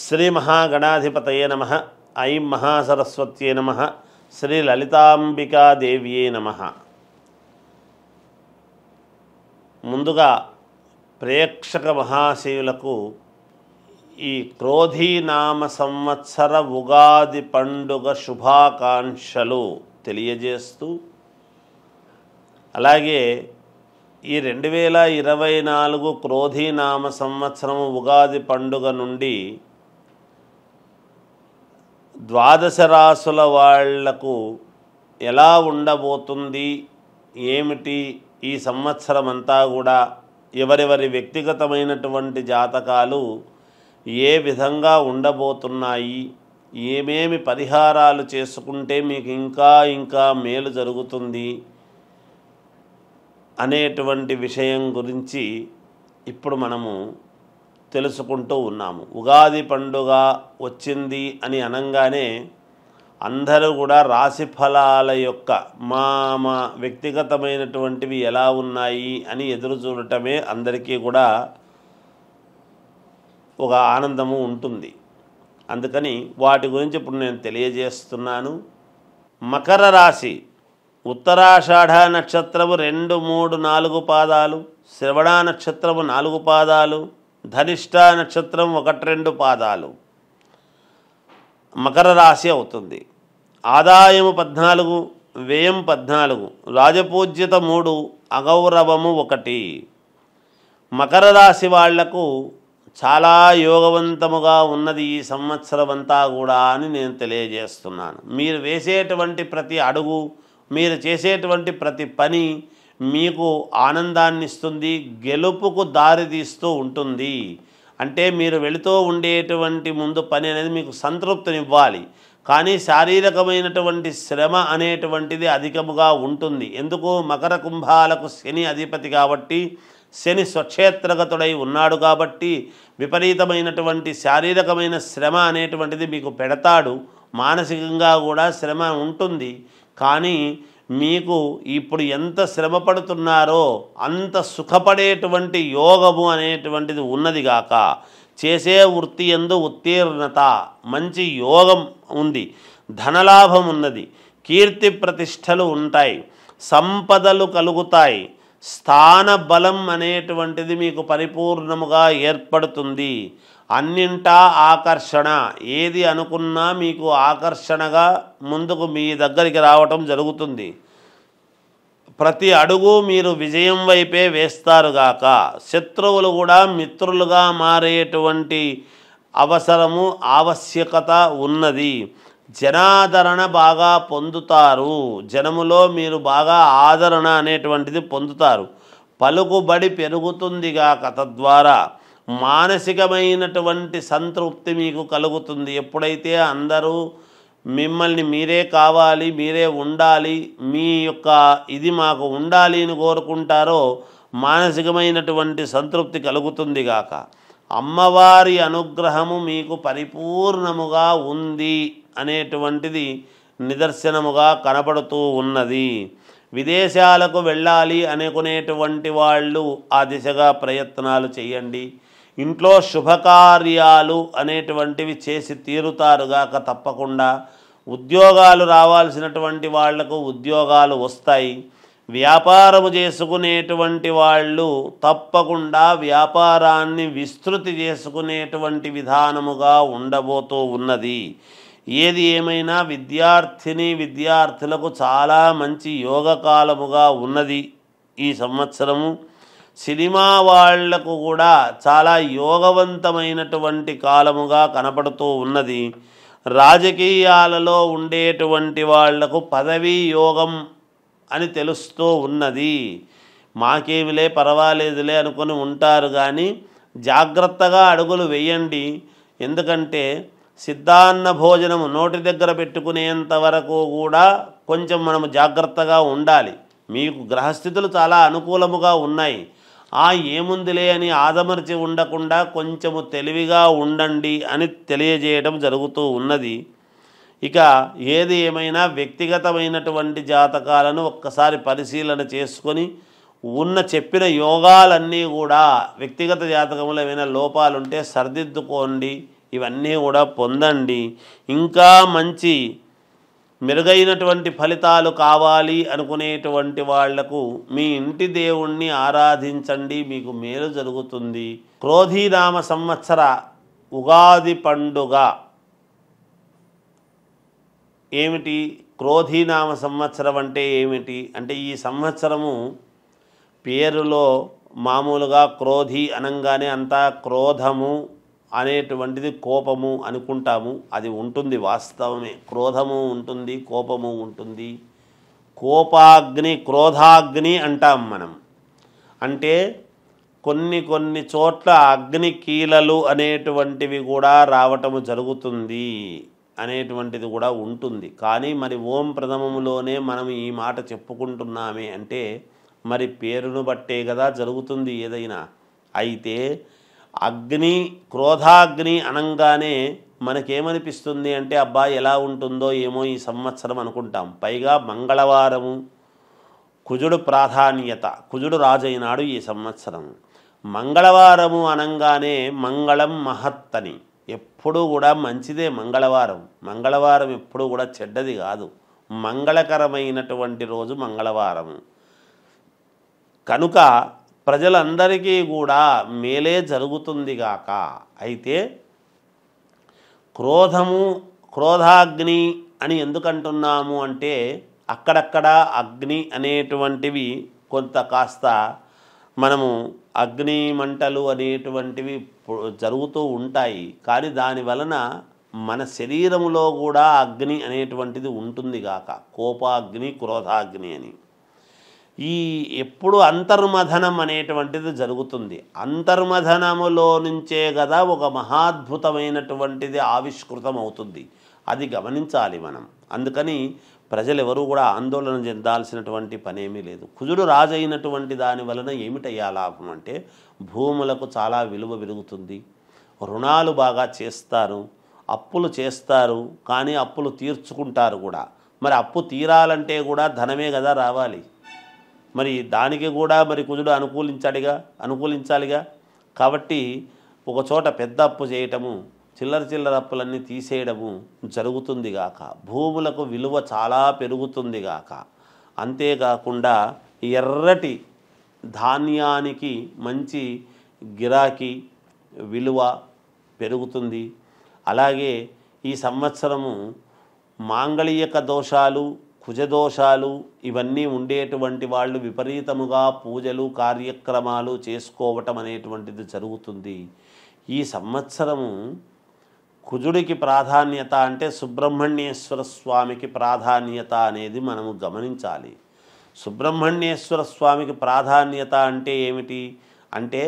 శ్రీ మహాగణాధిపతయే నమః. ఐం మహాసరస్వత్యే నమః. శ్రీ లలితాంబికాదేవ్యే నమః. ముందుగా ప్రేక్షక మహాశయులకు ఈ క్రోధీనామ సంవత్సర ఉగాది పండుగ శుభాకాంక్షలు తెలియజేస్తూ, అలాగే ఈ 2024 క్రోధీనామ సంవత్సరం ఉగాది పండుగ నుండి ద్వాదశ రాసుల వాళ్లకు ఎలా ఉండబోతుంది, ఏమిటి ఈ సంవత్సరం అంతా కూడా ఎవరెవరి వ్యక్తిగతమైనటువంటి జాతకాలు ఏ విధంగా ఉండబోతున్నాయి, ఏమేమి పరిహారాలు చేసుకుంటే మీకు ఇంకా మేలు జరుగుతుంది అనేటువంటి విషయం గురించి ఇప్పుడు మనము తెలుసుకుంటూ ఉన్నాము. ఉగాది పండుగ వచ్చింది అని అనగానే అందరూ కూడా రాశి ఫలాల యొక్క మా వ్యక్తిగతమైనటువంటివి ఎలా ఉన్నాయి అని ఎదురు చూడటమే అందరికీ కూడా ఒక ఆనందము ఉంటుంది. అందుకని వాటి గురించి ఇప్పుడు నేను తెలియజేస్తున్నాను. మకర రాశి ఉత్తరాషాఢ నక్షత్రము 2, 3, 4 పాదాలు, శ్రవణ నక్షత్రము 4 పాదాలు, ధనిష్ట నక్షత్రం 1, 2 పాదాలు మకర రాశి అవుతుంది. ఆదాయము 14, వ్యయం 14, రాజపూజ్యత 3, అగౌరవము 1. మకర రాశి వాళ్లకు చాలా యోగవంతముగా ఉన్నది ఈ సంవత్సరం అంతా కూడా అని నేను తెలియజేస్తున్నాను. మీరు వేసేటువంటి ప్రతి అడుగు, మీరు చేసేటువంటి ప్రతి పని మీకు ఆనందాన్ని ఇస్తుంది, గెలుపుకు దారి తీస్తూ ఉంటుంది. అంటే మీరు వెళుతూ ఉండేటువంటి ముందు పని అనేది మీకు సంతృప్తినివ్వాలి, కానీ శారీరకమైనటువంటి శ్రమ అనేటువంటిది అధికముగా ఉంటుంది. ఎందుకు? మకర కుంభాలకు శని అధిపతి కాబట్టి, శని స్వక్షేత్రగతుడై ఉన్నాడు కాబట్టి విపరీతమైనటువంటి శారీరకమైన శ్రమ అనేటువంటిది మీకు పెడతాడు. మానసికంగా కూడా శ్రమ ఉంటుంది, కానీ మీకు ఇప్పుడు ఎంత శ్రమ పడుతున్నారో అంత సుఖపడేటువంటి యోగము అనేటువంటిది ఉన్నదిగాక. చేసే వృత్తి యందు ఉత్తీర్ణత, మంచి యోగం ఉంది, ధనలాభం ఉన్నది, కీర్తి ప్రతిష్టలు ఉంటాయి, సంపదలు కలుగుతాయి, స్థాన బలం అనేటువంటిది మీకు పరిపూర్ణముగా ఏర్పడుతుంది. అన్నింటా ఆకర్షణ, ఏది అనుకున్నా మీకు ఆకర్షణగా ముందుకు మీ దగ్గరికి రావటం జరుగుతుంది. ప్రతి అడుగు మీరు విజయం వైపే వేస్తారుగాక. శత్రువులు కూడా మిత్రులుగా మారేటువంటి అవసరము, ఆవశ్యకత ఉన్నది. జనాదరణ బాగా పొందుతారు, జనములో మీరు బాగా ఆదరణ అనేటువంటిది పొందుతారు. పలుకుబడి పెరుగుతుందిగాక. తద్వారా మానసికమైనటువంటి సంతృప్తి మీకు కలుగుతుంది. ఎప్పుడైతే అందరూ మిమ్మల్ని మీరే కావాలి, మీరే ఉండాలి, మీ యొక్క ఇది మాకు ఉండాలి అని కోరుకుంటారో మానసికమైనటువంటి సంతృప్తి కలుగుతుంది గాక. అమ్మవారి అనుగ్రహము మీకు పరిపూర్ణముగా ఉంది అనేటువంటిది నిదర్శనముగా కనపడుతూ ఉన్నది. విదేశాలకు వెళ్ళాలి అనుకునేటువంటి వాళ్ళు ఆ దిశగా ప్రయత్నాలు చేయండి. ఇంట్లో శుభకార్యాలు అనేటువంటివి చేసి తీరుతారుగాక తప్పకుండా. ఉద్యోగాలు రావాల్సినటువంటి వాళ్లకు ఉద్యోగాలు వస్తాయి. వ్యాపారము చేసుకునేటువంటి వాళ్ళు తప్పకుండా వ్యాపారాన్ని విస్తృతి చేసుకునేటువంటి విధానముగా ఉండబోతూ ఉన్నది. ఏది ఏమైనా విద్యార్థులకు చాలా మంచి యోగకాలముగా ఉన్నది ఈ సంవత్సరము. సినిమా వాళ్లకు కూడా చాలా యోగవంతమైనటువంటి కాలముగా కనపడుతూ ఉన్నది. రాజకీయాలలో ఉండేటువంటి వాళ్లకు పదవీ యోగం అని తెలుస్తూ ఉన్నది. మాకేమిలే పర్వాలేదులే అనుకొని ఉంటారు, కానీ జాగ్రత్తగా అడుగులు వేయండి. ఎందుకంటే సిద్ధాన్న భోజనము నోటి దగ్గర పెట్టుకునేంత వరకు కూడా కొంచెం మనము జాగ్రత్తగా ఉండాలి. మీకు గ్రహస్థితులు చాలా అనుకూలముగా ఉన్నాయి, ఏముందిలే అని ఆదమర్చి ఉండకుండా కొంచెము తెలివిగా ఉండండి అని తెలియజేయడం జరుగుతూ ఉన్నది. ఇక ఏది ఏమైనా వ్యక్తిగతమైనటువంటి జాతకాలను ఒక్కసారి పరిశీలన చేసుకొని ఉన్న చెప్పిన యోగాలన్నీ కూడా వ్యక్తిగత జాతకంలో ఏమైనా లోపాలుంటే సరిదిద్దుకోండి. ఇవన్నీ కూడా పొందండి. ఇంకా మంచి మెరుగైనటువంటి ఫలితాలు కావాలి అనుకునేటువంటి వాళ్లకు మీ ఇంటి దేవుణ్ణి ఆరాధించండి, మీకు మేలు జరుగుతుంది. క్రోధీనామ సంవత్సర ఉగాది పండుగ ఏమిటి? క్రోధీనామ సంవత్సరం అంటే ఏమిటి అంటే ఈ సంవత్సరము పేరులో మామూలుగా క్రోధి అనంగానే అంతా క్రోధము అనేటువంటిది కోపము అనుకుంటాము. అది ఉంటుంది, వాస్తవమే. క్రోధము ఉంటుంది, కోపము ఉంటుంది. కోపాగ్ని, క్రోధాగ్ని అంటాం మనం. అంటే కొన్ని చోట్ల అగ్ని కీలలు అనేటువంటివి కూడా రావటము జరుగుతుంది అనేటువంటిది కూడా ఉంటుంది. కానీ మరి ఓం ప్రథమములోనే మనం ఈ మాట చెప్పుకుంటున్నామే అంటే మరి పేరును బట్టే కదా జరుగుతుంది ఏదైనా. అయితే అగ్ని, క్రోధాగ్ని అనంగానే మనకేమనిపిస్తుంది అంటే అబ్బా ఎలా ఉంటుందో ఏమో ఈ సంవత్సరం అనుకుంటాం. పైగా మంగళవారము, కుజుడు ప్రాధాన్యత, కుజుడు రాజైనాడు ఈ సంవత్సరం. మంగళవారము అనంగానే మంగళం మహత్తని, ఎప్పుడూ కూడా మంచిదే మంగళవారం. మంగళవారం ఎప్పుడూ కూడా చెడ్డది కాదు, మంగళకరమైనటువంటి రోజు మంగళవారము. కనుక ప్రజలందరికీ కూడా మేలే జరుగుతుంది గాక. అయితే క్రోధాగ్ని అని ఎందుకంటున్నాము అంటే అక్కడక్కడ అగ్ని అనేటువంటివి కొంత కాస్త మనము అగ్ని మంటలు అనేటువంటివి జరుగుతూ ఉంటాయి. కానీ దాని వలన మన శరీరములో కూడా అగ్ని అనేటువంటిది ఉంటుంది గాక. కోపాగ్ని, క్రోధాగ్ని అని ఈ ఎప్పుడు అంతర్మథనం అనేటువంటిది జరుగుతుంది. అంతర్మథనములో నుంచే కదా ఒక మహాద్భుతమైనటువంటిది ఆవిష్కృతం అవుతుంది. అది గమనించాలి మనం. అందుకని ప్రజలెవరూ కూడా ఆందోళన చెందాల్సినటువంటి పనేమీ లేదు. కుజుడు రాజైనటువంటి దాని వలన ఏమిటయ్యా లాభం అంటే భూములకు చాలా విలువ పెరుగుతుంది, రుణాలు బాగా చేస్తారు, అప్పులు చేస్తారు, కానీ అప్పులు తీర్చుకుంటారు కూడా. మరి అప్పు తీరాలంటే కూడా ధనమే కదా రావాలి. మరి దానికి కూడా మరి కుజుడు అనుకూలించాలిగా. కాబట్టి ఒక చోట పెద్ద అప్పు చేయటము, చిల్లర అప్పులన్నీ తీసేయడము జరుగుతుంది గాక. భూములకు విలువ చాలా పెరుగుతుంది గాక. అంతేకాకుండా ఎర్రటి ధాన్యానికి మంచి గిరాకీ, విలువ పెరుగుతుంది. అలాగే ఈ సంవత్సరము మాంగళిక దోషాలు, కుజదోషాలు ఇవన్నీ ఉండేటువంటి వాళ్ళు విపరీతముగా పూజలు, కార్యక్రమాలు చేసుకోవటం అనేటువంటిది జరుగుతుంది. ఈ సంవత్సరము కుజుడికి ప్రాధాన్యత అంటే సుబ్రహ్మణ్యేశ్వర స్వామికి ప్రాధాన్యత అనేది మనము గమనించాలి. సుబ్రహ్మణ్యేశ్వర స్వామికి ప్రాధాన్యత అంటే ఏమిటి అంటే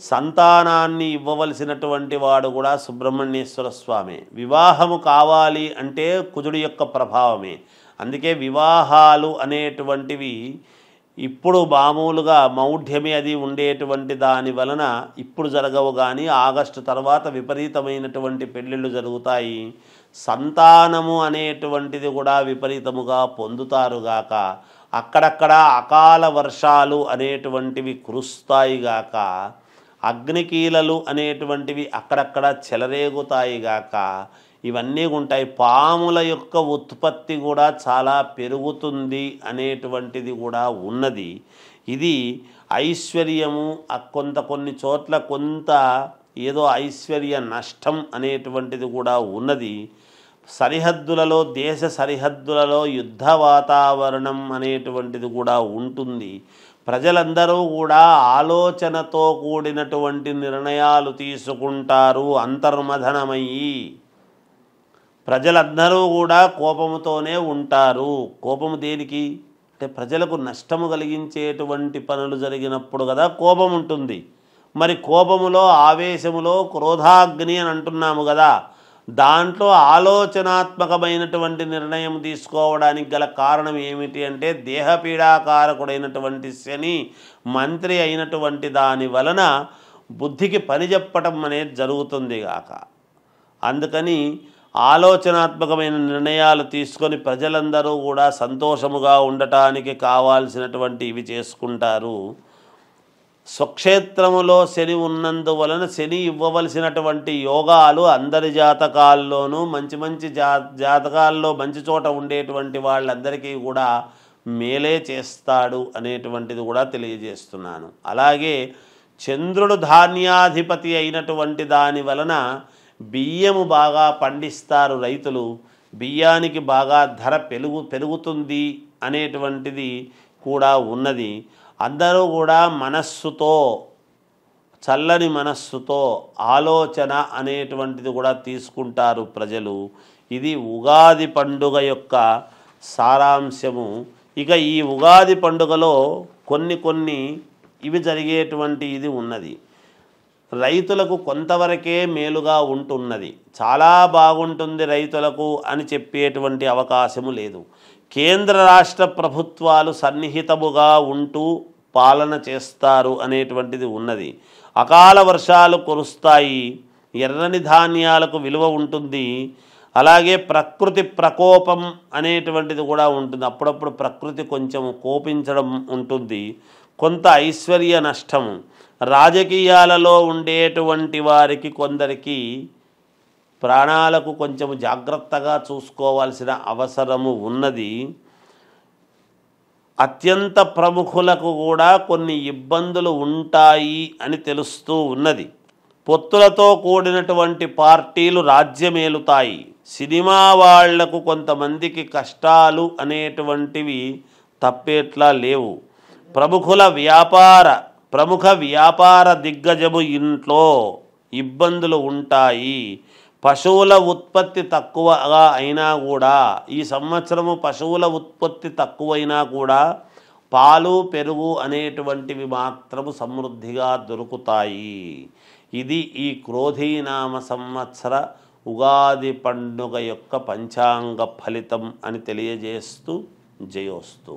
సంతానాన్ని ఇవ్వవలసినటువంటి వాడు కూడా సుబ్రహ్మణ్యేశ్వర స్వామి. వివాహము కావాలి అంటే కుజుడి యొక్క ప్రభావమే. అందుకే వివాహాలు అనేటువంటివి ఇప్పుడు మామూలుగా మౌఢ్యమే అది ఉండేటువంటి దాని వలన ఇప్పుడు జరగవు, కానీ ఆగస్టు తర్వాత విపరీతమైనటువంటి పెళ్ళిళ్ళు జరుగుతాయి. సంతానము అనేటువంటిది కూడా విపరీతముగా పొందుతారుగాక. అక్కడక్కడ అకాల వర్షాలు అనేటువంటివి కురుస్తాయిగాక. అగ్నికీలలు అనేటువంటివి అక్కడక్కడ చెలరేగుతాయిగాక. ఇవన్నీ ఉంటాయి. పాముల యొక్క ఉత్పత్తి కూడా చాలా పెరుగుతుంది అనేటువంటిది కూడా ఉన్నది. ఇది ఐశ్వర్యము కొన్ని చోట్ల కొంత ఏదో ఐశ్వర్య నష్టం అనేటువంటిది కూడా ఉన్నది. సరిహద్దులలో, దేశ సరిహద్దులలో యుద్ధ వాతావరణం అనేటువంటిది కూడా ఉంటుంది. ప్రజలందరూ కూడా ఆలోచనతో కూడినటువంటి నిర్ణయాలు తీసుకుంటారు. అంతర్మథనమయ్యి ప్రజలందరూ కూడా కోపముతోనే ఉంటారు. కోపము దేనికి అంటే ప్రజలకు నష్టము కలిగించేటువంటి పనులు జరిగినప్పుడు కదా కోపం ఉంటుంది. మరి కోపములో, ఆవేశములో క్రోధాగ్ని అని అంటున్నాము కదా, దాంట్లో ఆలోచనాత్మకమైనటువంటి నిర్ణయం తీసుకోవడానికి గల కారణం ఏమిటి అంటే దేహపీడాకారకుడైనటువంటి శని మంత్రి అయినటువంటి దాని వలన బుద్ధికి పని చెప్పటం అనేది జరుగుతుంది గాక. అందుకని ఆలోచనాత్మకమైన నిర్ణయాలు తీసుకొని ప్రజలందరూ కూడా సంతోషముగా ఉండటానికి కావాల్సినటువంటి ఇవి చేసుకుంటారు. స్వక్షేత్రములో శని ఉన్నందువలన శని ఇవ్వవలసినటువంటి యోగాలు అందరి జాతకాల్లోనూ మంచి మంచి జాతకాల్లో మంచి చోట ఉండేటువంటి వాళ్ళందరికీ కూడా మేలే చేస్తాడు అనేటువంటిది కూడా తెలియజేస్తున్నాను. అలాగే చంద్రుడు ధాన్యాధిపతి అయినటువంటి దాని వలన బియ్యము బాగా పండిస్తారు రైతులు, బియ్యానికి బాగా ధర పెరుగుతుంది అనేటువంటిది కూడా ఉన్నది. అందరూ కూడా మనస్సుతో, చల్లని మనస్సుతో ఆలోచన అనేటువంటిది కూడా తీసుకుంటారు ప్రజలు. ఇది ఉగాది పండుగ యొక్క సారాంశము. ఇక ఈ ఉగాది పండుగలో కొన్ని ఇవి జరిగేటువంటి ఇది ఉన్నది. రైతులకు కొంతవరకే మేలుగా ఉంటున్నది, చాలా బాగుంటుంది రైతులకు అని చెప్పేటువంటి అవకాశము లేదు. కేంద్ర రాష్ట్ర ప్రభుత్వాలు సన్నిహితముగా ఉంటూ పాలన చేస్తారు అనేటువంటిది ఉన్నది. అకాల వర్షాలు కురుస్తాయి, ఎర్రని ధాన్యాలకు విలువ ఉంటుంది. అలాగే ప్రకృతి ప్రకోపం అనేటువంటిది కూడా ఉంటుంది, అప్పుడప్పుడు ప్రకృతి కొంచెం కోపించడం ఉంటుంది. కొంత ఐశ్వర్య నష్టం, రాజకీయాలలో ఉండేటువంటి వారికి కొందరికి ప్రాణాలకు కొంచెం జాగ్రత్తగా చూసుకోవాల్సిన అవసరము ఉన్నది. అత్యంత ప్రముఖులకు కూడా కొన్ని ఇబ్బందులు ఉంటాయి అని తెలుస్తూ ఉన్నది. పొత్తులతో కూడినటువంటి పార్టీలు రాజ్యమేలుతాయి. సినిమా వాళ్లకు కొంతమందికి కష్టాలు అనేటువంటివి తప్పేట్లా లేవు. ప్రముఖ వ్యాపార దిగ్గజము ఇంట్లో ఇబ్బందులు ఉంటాయి. పశువుల ఉత్పత్తి తక్కువగా అయినా కూడా, ఈ సంవత్సరము పశువుల ఉత్పత్తి తక్కువైనా కూడా పాలు పెరుగు అనేటువంటివి మాత్రము సమృద్ధిగా దొరుకుతాయి. ఇది ఈ క్రోధీనామ సంవత్సర ఉగాది పండుగ యొక్క పంచాంగ ఫలితం అని తెలియజేస్తూ జయోస్తు.